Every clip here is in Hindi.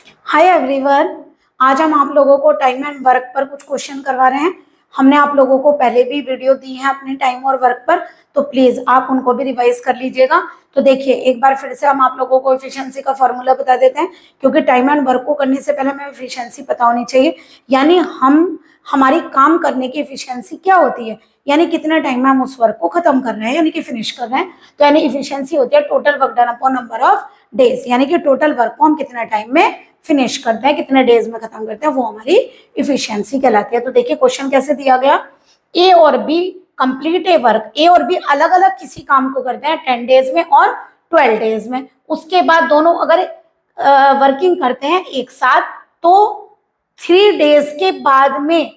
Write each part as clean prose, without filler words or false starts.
Hi everyone. आज हम आप लोगों को टाइम एंड वर्क पर कुछ क्वेश्चन करवा रहे हैं। हमने आप लोगों को पहले भी वीडियो दी है अपने टाइम और वर्क पर, तो प्लीज आप उनको भी रिवाइज कर लीजिएगा। तो देखिए, एक बार फिर से हम आप लोगों को एफिशिएंसी का फॉर्मूला बता देते हैं, क्योंकि टाइम एंड वर्क को करने से पहले हमें एफिशिएंसी पता होनी चाहिए। यानी हमारी काम करने की एफिशिएंसी क्या होती है, यानी कितने टाइम में हम उस वर्क को खत्म कर रहे हैं, यानी कि फिनिश कर रहे हैं। तो यानी एफिशिएंसी होती है total work done upon number of days, यानी कि टोटल वर्क को हम कितना टाइम में फिनिश करते हैं, कितने डेज में खत्म करते हैं, वो हमारी इफिशियंसी कहलाती है। तो देखिए क्वेश्चन कैसे दिया गया, ए और बी कंप्लीट ए वर्क। ए और बी अलग अलग किसी काम को करते हैं 10 डेज में और 12 डेज में। उसके बाद दोनों अगर वर्किंग करते हैं एक साथ, तो 3 डेज के बाद में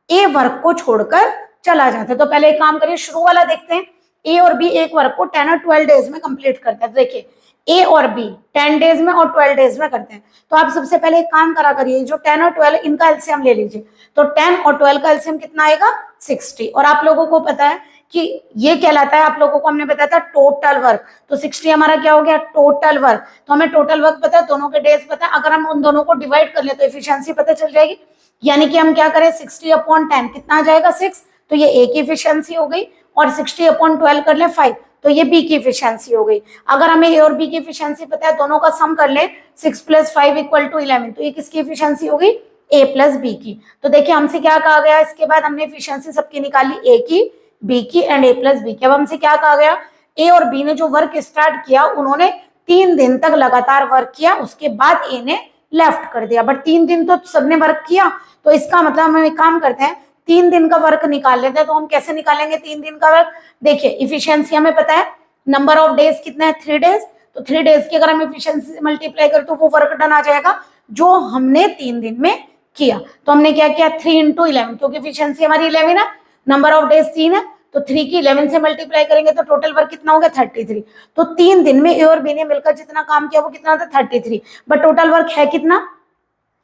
ए वर्क को छोड़कर चला जाता है। तो पहले एक काम करिए, शुरू वाला देखते हैं। ए और बी एक वर्क को 10 और 12 डेज में कंप्लीट करते हैं। तो देखिए, ए और बी 10 डेज में और 12 डेज में करते हैं। तो आप सबसे पहले एक काम करा करिए, जो 10 और 12 इनका एलसीएम ले लीजिए। तो 10 और 12 का एलसीएम कितना आएगा, 60। और आप लोगों को पता है कि ये कहलाता है, आप लोगों को हमने बताया था टोटल वर्क। तो 60 हमारा क्या हो गया, टोटल वर्क। तो हमें टोटल वर्क पता है, दोनों के डेज पता है। अगर हम उन दोनों को डिवाइड कर ले तो एफिशिएंसी पता चल जाएगी। यानी कि हम क्या करें, 60 अपॉन 10 कितना आ जाएगा, 6। तो ये ए की एफिशिएंसी हो गई। और 60 अपॉन 12 कर ले 5, तो ये बी की एफिशिएंसी हो गई। अगर हमें ए और बी की एफिशिएंसी पता है, दोनों का सम कर ले, 6 + 5 = 11। तो ये किसकी एफिशिएंसी हो गई, ए प्लस बी की। तो देखिए हमसे क्या कहा गया, इसके बाद हमने एफिशिएंसी सबकी निकाली, ए की, बी की एंड ए प्लस बी की। अब हमसे क्या कहा गया, ए और बी ने जो वर्क स्टार्ट किया, उन्होंने 3 दिन तक लगातार वर्क किया, उसके बाद ए ने लेफ्ट कर दिया। बट 3 दिन तो सबने वर्क किया, तो इसका मतलब हम एक काम करते हैं, 3 दिन का वर्क निकाल लेते हैं। तो हम कैसे निकालेंगे 3 दिन का वर्क, देखिए इफिशियंसी हमें पता है, नंबर ऑफ डेज कितना है, 3 डेज। तो 3 डेज की अगर हम इफिशियंसी मल्टीप्लाई करें तो वो वर्क डन आ जाएगा जो हमने 3 दिन में किया। तो हमने क्या किया, 3 × 11, क्योंकि इफिशियंसी हमारी 11 है, नंबर ऑफ डेज 3 है, तो 3 की 11 से मल्टीप्लाई करेंगे तो टोटल वर्क कितना हो गया, 33। तो 3 दिन में ए और बी ने मिलकर जितना काम किया वो कितना था, 33। बट टोटल वर्क है कितना,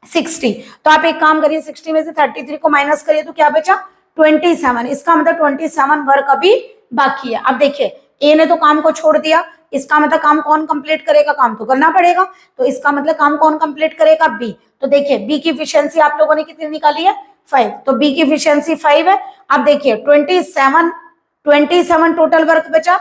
60। तो आप एक काम करिए, 60 में से 33 को माइनस करिए तो क्या बचा, 27। इसका मतलब 27 वर्क अभी बाकी है। अब देखिए, ए ने तो काम को छोड़ दिया, इसका मतलब काम कौन कंप्लीट करेगा, काम तो करना पड़ेगा। तो इसका मतलब काम कौन कंप्लीट करेगा, बी। तो देखिए बी की एफिशिएंसी आप लोगों ने कितनी निकाली है, 5। तो बी की एफिशिएंसी 5 है। अब देखिए 27 टोटल वर्क बचा,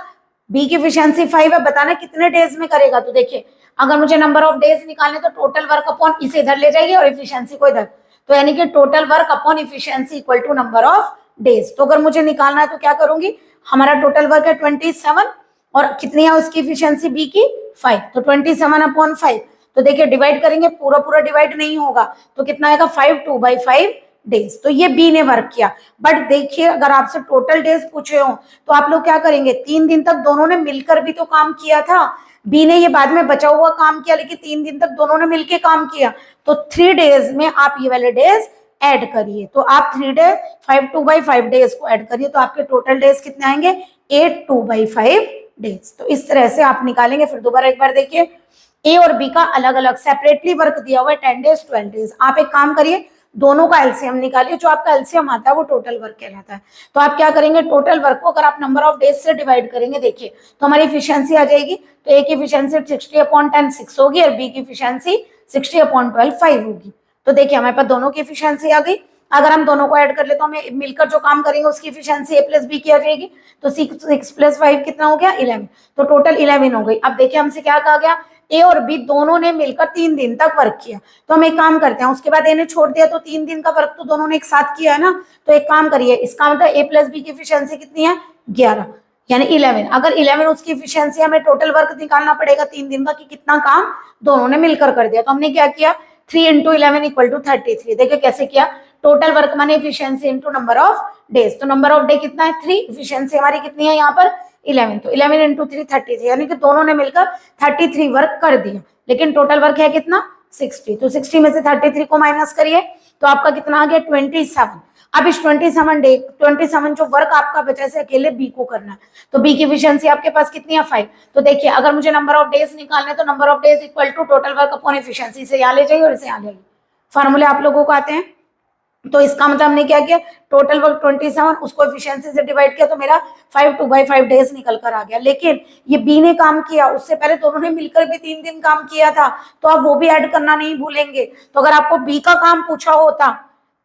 बी की एफिशिएंसी 5 है, बताना कितने डेज में करेगा। तो देखिए, अगर मुझे नंबर ऑफ डेज निकालने तो टोटल वर्क अपॉन इसे इधर ले जाइए और एफिशिएंसी को इधर। तो यानी कि total work upon efficiency equal to number of days. तो अगर मुझे निकालना है तो क्या करूंगी, हमारा टोटल वर्क है 27 और कितनी है उसकी एफिशिएंसी बी की, 5। तो 27 अपॉन 5, तो देखिए डिवाइड करेंगे, पूरा पूरा डिवाइड नहीं होगा, तो कितना आएगा, 5 2/5 डेज। तो ये बी ने वर्क किया। बट देखिए, अगर आपसे टोटल डेज पूछे हो तो आप लोग क्या करेंगे, 3 दिन तक दोनों ने मिलकर भी तो काम किया था। बी ने ये बाद में बचा हुआ काम किया, लेकिन 3 दिन तक दोनों ने मिलकर काम किया। तो 3 डेज में आप ये वाले डेज ऐड करिए। तो आप 3 डेज 5 2/5 डेज को ऐड करिए, तो आपके टोटल डेज कितने आएंगे, 8 2/5 डेज। तो इस तरह से आप निकालेंगे। फिर दोबारा एक बार देखिए, ए और बी का अलग अलग सेपरेटली वर्क दिया हुआ है 10 डेज 12 डेज। आप एक काम करिए, दोनों का एलसीएम निकालिए, जो आपका एलसीएम आता है वो टोटल वर्क कहलाता है। तो आप क्या करेंगे, टोटल वर्क को अगर आप नंबर ऑफ डेज से डिवाइड करेंगे, देखिए तो हमारी एफिशिएंसी आ जाएगी। तो ए की एफिशिएंसी 60/10 6 होगी और बी की एफिशिएंसी 60/12 5 होगी। तो देखिए हमारे पास दोनों की एफिशिएंसी आ गई। अगर हम दोनों को ऐड कर ले तो हमें मिलकर जो काम करेंगे उसकी एफिशिएंसी ए प्लस बी की आ जाएगी। तो 6 + 5 कितना हो गया, 11। तो टोटल 11 हो गई। अब देखिए हमसे क्या कहा गया, ए और बी दोनों ने मिलकर 3 दिन तक वर्क किया। तो हम एक काम करते हैं, उसके बाद ए ने छोड़ दिया, तो 3 दिन का वर्क तो दोनों ने एक साथ किया है ना। तो एक काम करिए, इसका मतलब ए प्लस बी की एफिशिएंसी कितनी है, 11, यानी 11। अगर 11 उसकी एफिशिएंसी, हमें टोटल वर्क निकालना पड़ेगा 3 दिन का कि कितना काम दोनों ने मिलकर कर दिया। तो हमने क्या किया, 3 × 11 = 33। देखिए कैसे किया, टोटल वर्क माने efficiency into number of days. तो नंबर ऑफ डे कितना है, 3। एफिशिएंसी हमारी कितनी है यहाँ पर, 11। तो 11 × 3 33, यानी कि दोनों ने मिलकर 33 वर्क कर दिया। लेकिन टोटल वर्क है कितना, 60। तो 60 में से 33 को माइनस करिए तो आपका कितना आ गया, 27। अब इस 27 जो वर्क आपका बचा से अकेले बी को करना है। तो बी की एफिशिएंसी आपके पास कितनी है, 5। तो देखिए अगर मुझे नंबर ऑफ डेज निकालने तो number of days equal to total work upon efficiency, से यहाँ ले जाइए और इसे यहाँ ले जाइए। फार्मूले आप लोगों को आते हैं, तो इसका मतलब हमने क्या किया, टोटल वर्क 27, उसको एफिशिएंसी से डिवाइड किया तो मेरा 5 2/5 डेज निकल कर आ गया। लेकिन ये बी ने काम किया, उससे पहले दोनों ने मिलकर भी 3 दिन काम किया था, तो आप वो भी ऐड करना नहीं भूलेंगे। तो अगर आपको बी का काम पूछा होता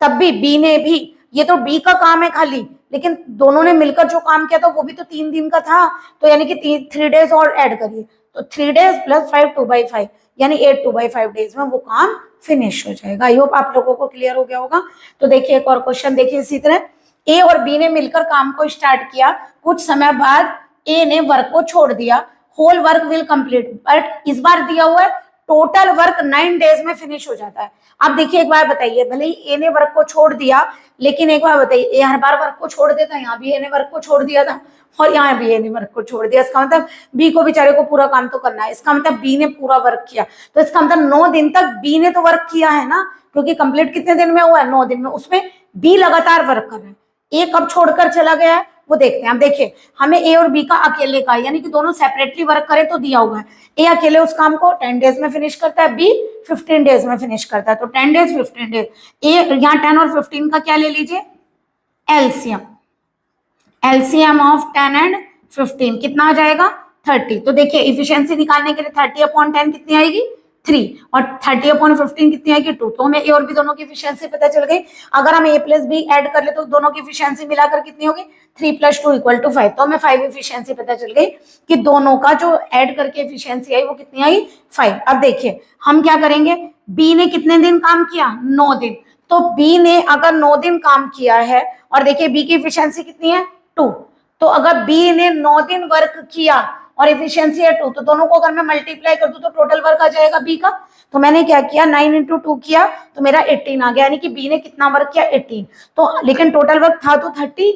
तब भी बी ने भी, ये तो बी का काम है खाली, लेकिन दोनों ने मिलकर जो काम किया था वो भी तो 3 दिन का था, तो यानी कि 3 डेज और ऐड करिए, तो 3 डेज प्लस 5 2/5 यानी 8 2/5 डेज में वो काम फिनिश हो जाएगा। आई होप आप लोगों को क्लियर हो गया होगा। तो देखिए एक और क्वेश्चन देखिए इसी तरह, ए और बी ने मिलकर काम को स्टार्ट किया, कुछ समय बाद ए ने वर्क को छोड़ दिया, whole work will complete, but इस बार दिया हुआ है टोटल वर्क 9 डेज में फिनिश हो जाता है। आप देखिए एक बार बताइए, भले ही ए ने वर्क को छोड़ दिया, लेकिन एक बार बताइए ए हर बार वर्क को छोड़ देता, यहाँ भी ए ने वर्क को छोड़ दिया था और यहाँ भी ए ने वर्क को छोड़ दिया, इसका मतलब बी को बेचारे को पूरा काम तो करना है, इसका मतलब बी ने पूरा वर्क किया, तो इसका मतलब 9 दिन तक बी ने तो वर्क किया है ना, क्योंकि कंप्लीट कितने दिन में हुआ है, 9 दिन में, उसमें बी लगातार वर्क कर रहे हैं। ए कब छोड़कर चला गया है वो देखते हैं। अब देखिए हमें ए और बी का अकेले का, यानी कि दोनों सेपरेटली वर्क करें तो दिया हुआ है, ए अकेले उस काम को 10 डेज में फिनिश करता है, बी 15 डेज में फिनिश करता है, तो 10 डेज 15 डेज, ए यहाँ 10 और 15 का क्या ले लीजिए, एलसीएम, एलसीएम ऑफ 10 एंड 15 कितना आ जाएगा 30। तो देखिए इफिशियंसी निकालने के लिए 30/10 कितनी आएगी 3 और 30/15 कितनी आएगी 2, तो हमें ए और बी दोनों की इफिशियंसी पता चल गई। अगर हम ए प्लस बी ऐड कर ले तो दोनों की इफिशियंसी मिलाकर कितनी होगी 3 + 2 = 5, तो हमें 5 इफिशियंसी पता चल गई कि दोनों का जो ऐड करके इफिशियंसी आई वो कितनी आई 5। अब देखिए हम क्या करेंगे, बी ने कितने दिन काम किया 9 दिन, तो बी ने अगर 9 दिन काम किया है और देखिए बी की इफिशियंसी कितनी है 2, तो अगर बी ने 9 दिन वर्क किया और एफिशिएंसी है 2, तो दोनों को अगर मैं मल्टीप्लाई कर दूं तो टोटल वर्क आ जाएगा बी का। तो मैंने क्या किया 9 × 2 किया तो मेरा 18 आ गया, यानी कि बी ने कितना वर्क किया 18, तो लेकिन टोटल वर्क था तो 30,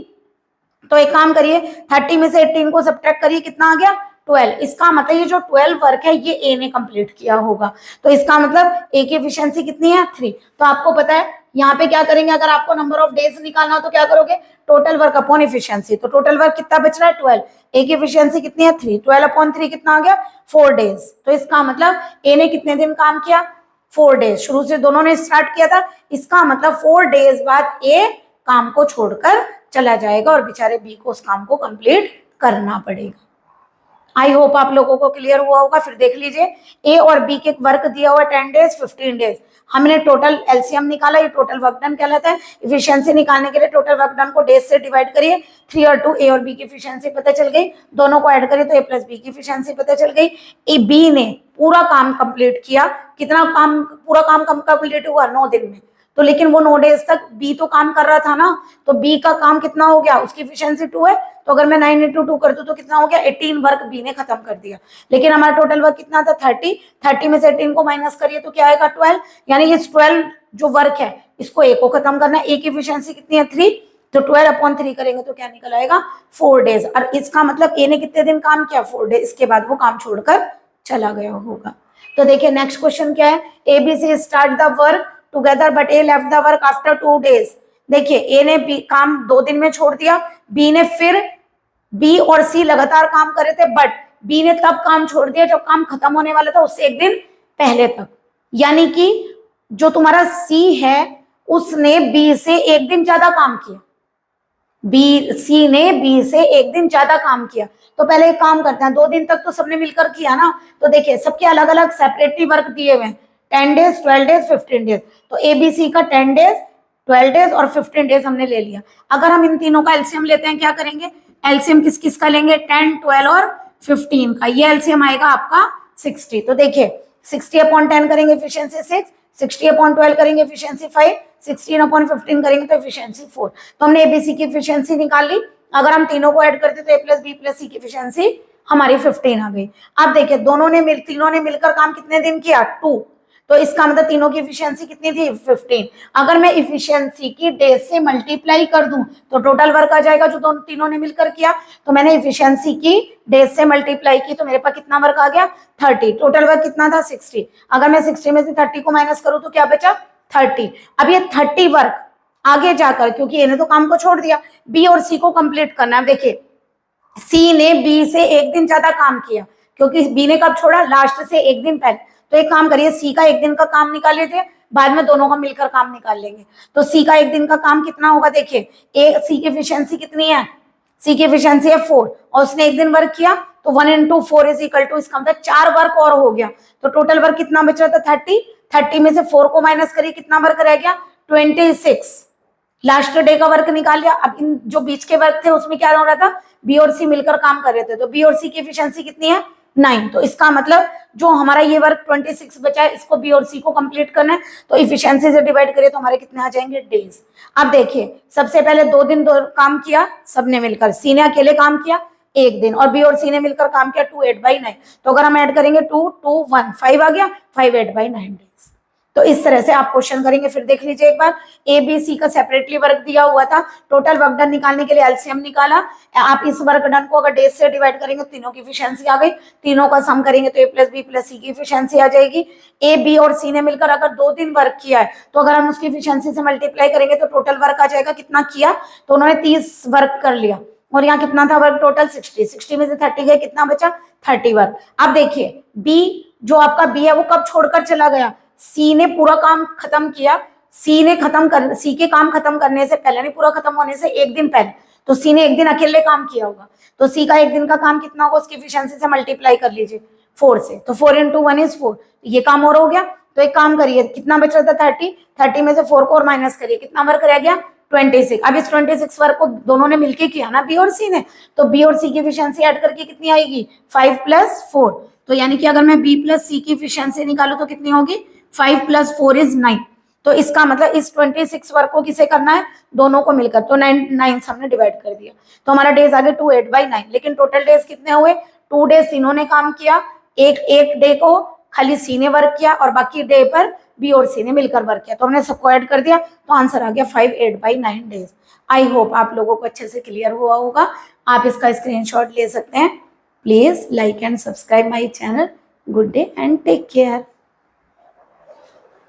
तो एक काम करिए 30 में से 18 को सब्ट्रैक्ट करिए, कितना आ गया 12। इसका मतलब ये जो 12 वर्क है ये ए ने कंप्लीट किया होगा, तो इसका मतलब ए की एफिशिएंसी कितनी है 3। तो आपको पता है यहाँ पे क्या करेंगे, अगर आपको नंबर ऑफ डेज निकालना हो तो क्या करोगे, टोटल वर्क अपॉन एफिशिएंसी, तो टोटल वर्क कितना बच रहा है 12, ए की एफिशिएंसी कितनी है 3, 12/3 कितना आ गया 4 डेज। तो इसका मतलब ए ने कितने दिन काम किया 4 डेज, शुरू से दोनों ने स्टार्ट किया था, इसका मतलब 4 डेज बाद ए काम को छोड़कर चला जाएगा और बेचारे बी को उस काम को कंप्लीट करना पड़ेगा। आई होप आप लोगों को क्लियर हुआ होगा। फिर देख लीजिए ए और बी के वर्क दिया हुआ 10 डेज 15 डेज, हमने टोटल एलसीएम निकाला, ये टोटल वर्क डन कहलाता है। इफिशियंसी निकालने के लिए टोटल वर्क डन को डेज से डिवाइड करिए, 3 और 2 ए और बी की इफिशियंसी पता चल गई, दोनों को ऐड करिए तो ए प्लस बी की इफिशियंसी पता चल गई। ए बी ने पूरा काम कंप्लीट किया, कितना काम, पूरा काम कंप्लीट हुआ 9 दिन में, तो लेकिन वो 9 डेज तक बी तो काम कर रहा था ना, तो बी का काम कितना हो गया, उसकी एफिशिएंसी 2 है, तो अगर मैं 9 × 2 कर दूं तो कितना हो गया 18 वर्क बी ने खत्म कर दिया। लेकिन हमारा टोटल वर्क कितना था 30 में से 18 को माइनस करिए तो क्या आएगा 12, यानी इस 12 जो वर्क है इसको ए को खत्म करना है, ए की एफिशिएंसी कितनी है 3, तो 12/3 करेंगे तो क्या निकल आएगा 4 डेज, और इसका मतलब ए ने कितने दिन काम किया 4 डेज, इसके बाद वो काम छोड़कर चला गया होगा। तो देखिए नेक्स्ट क्वेश्चन क्या है, A B C start the work together but A left the work after 2 days. देखिए ए ने बी काम 2 दिन में छोड़ दिया, बी ने फिर बी और सी लगातार काम कर रहे थे, बट बी ने तब काम छोड़ दिया जब काम खत्म होने वाला था उससे एक दिन पहले तक, यानी कि जो तुम्हारा सी है उसने बी से एक दिन ज्यादा काम किया, सी ने बी से एक दिन ज्यादा काम किया। तो पहले एक काम करते हैं, 2 दिन तक तो सबने मिलकर किया ना, तो देखिए सबके अलग अलग सेपरेटली वर्क दिए हुए हैं, 10 डेज 12 डेज 15 डेज, तो एबीसी का 10 डेज 12 डेज और 15 डेज हमने ले लिया। अगर हम इन तीनों का एलसीएम लेते हैं क्या करेंगे, एलसीएम किस किस का लेंगे 10 12 और 15 का, ये एलसीएम आएगा आपका 60। तो देखिए 60/10 करेंगे एफिशिएंसी 6, 60/12 करेंगे एफिशिएंसी 5, 16/15 करेंगे तो एफिशिएंसी 4। तो हमने एबीसी की एफिशिएंसी निकाल ली, अगर हम तीनों को ऐड करते तो ए प्लस बी प्लस सी की एफिशिएंसी हमारी 15 आ गई। अब देखिए तीनों ने मिलकर काम कितने दिन किया 2, तो इसका मतलब तीनों की एफिशिएंसी कितनी थी 15। अगर मैं एफिशिएंसी की डेज से मल्टीप्लाई कर दूं तो टोटल वर्क आ जाएगा जो तीनों ने मिलकर किया, तो मैंने एफिशिएंसी की डेज से मल्टीप्लाई की तो मेरे पास कितना वर्क आ गया 30, टोटल वर्क कितना था 60, अगर मैं 60 में से 30 को माइनस करूं तो क्या बचा 30। अब ये 30 वर्क आगे जाकर, क्योंकि इन्हें तो काम को छोड़ दिया, बी और सी को कंप्लीट करना है। देखिए सी ने बी से एक दिन ज्यादा काम किया, क्योंकि बी ने कब छोड़ा लास्ट से एक दिन पहले, तो एक काम करिए, सी का एक दिन का काम निकाल लेते हैं, बाद में दोनों का मिलकर काम निकाल लेंगे। तो सी का एक दिन का काम कितना होगा, देखिए सी की एफिशिएंसी कितनी है, सी की एफिशिएंसी है 4 और उसने एक दिन वर्क किया तो 1 into 4 इज इक्वल टू, इसका मतलब 4 वर्क और हो गया। तो टोटल वर्क कितना बच रहा था 30, 30 में से 4 को माइनस करिए, कितना वर्क रह गया 26। लास्ट डे का वर्क निकाल लिया। अब इन जो बीच के वर्क थे उसमें क्या हो रहा था, बी और सी मिलकर काम कर रहे थे, तो बी और सी की एफिशिएंसी कितनी है 9। तो इसका मतलब जो हमारा ये वर्क 26 बचा है, इसको बी और सी को कंप्लीट करना है, तो इफिशिएंसी से डिवाइड करिए तो हमारे कितने आ जाएंगे डेज। अब देखिए सबसे पहले 2 दिन काम किया सबने मिलकर, सी ने अकेले काम किया 1 दिन और बी और सी ने मिलकर काम किया 2 8/9। तो अगर हम ऐड करेंगे 2 2 1 5 आ गया, 5 8/9 डेज। तो इस तरह से आप क्वेश्चन करेंगे। फिर देख लीजिए एक बार, ए बी सी का सेपरेटली वर्क दिया हुआ था, टोटल वर्क डन निकालने के लिए एलसीएम निकाला। आप इस वर्क डन को अगर डेज से डिवाइड करेंगे तीनों की एफिशिएंसी आ गई, तीनों का सम करेंगे तो ए प्लस बी प्लस सी की एफिशिएंसी आ जाएगी। ए बी और सी ने मिलकर अगर 2 दिन वर्क किया है तो अगर हम उसकी एफिशिएंसी से मल्टीप्लाई करेंगे तो टोटल वर्क आ जाएगा कितना किया, तो उन्होंने 30 वर्क कर लिया और यहाँ कितना था वर्क टोटल 60 में से 30 गए, कितना बचा 30 वर्क। अब देखिए बी, जो आपका बी है वो कब छोड़कर चला गया, सी ने पूरा काम खत्म किया, सी के काम खत्म करने से पहले, नहीं पूरा खत्म होने से 1 दिन पहले, तो सी ने 1 दिन अकेले काम किया होगा, तो सी का 1 दिन का काम कितना होगा उसकी एफिशिएंसी से मल्टीप्लाई कर लीजिए 4 से, तो 4 into 1 is 4, ये काम और हो गया। तो एक काम करिए, कितना बच रहा था 30 में से 4 को और माइनस करिए, कितना वर्क रह गया 26। अब इस 26 वर्क को दोनों ने मिलके किया ना बी और सी ने, तो बी और सी की एफिशिएंसी ऐड करके कितनी आएगी 5 + 4। तो यानी कि अगर मैं बी प्लस सी की एफिशिएंसी निकालू तो कितनी होगी 5 + 4 is 9। तो इसका मतलब इस 26 वर्क को किसे करना है, दोनों को मिलकर, तो 9 से हमने डिवाइड कर दिया, तो हमारा डेज आ गए 2 8/9। लेकिन टोटल डेज कितने हुए 2 डेज तीनों ने काम किया, एक डे को खाली सी ने वर्क किया और बाकी डे पर बी और सी ने मिलकर वर्क किया, तो हमने सबको ऐड कर दिया, तो आंसर आ गया 5 8/9 डेज। आई होप आप लोगों को अच्छे से क्लियर हुआ होगा। आप इसका स्क्रीनशॉट ले सकते हैं। Please like and subscribe my channel. Good day and take care.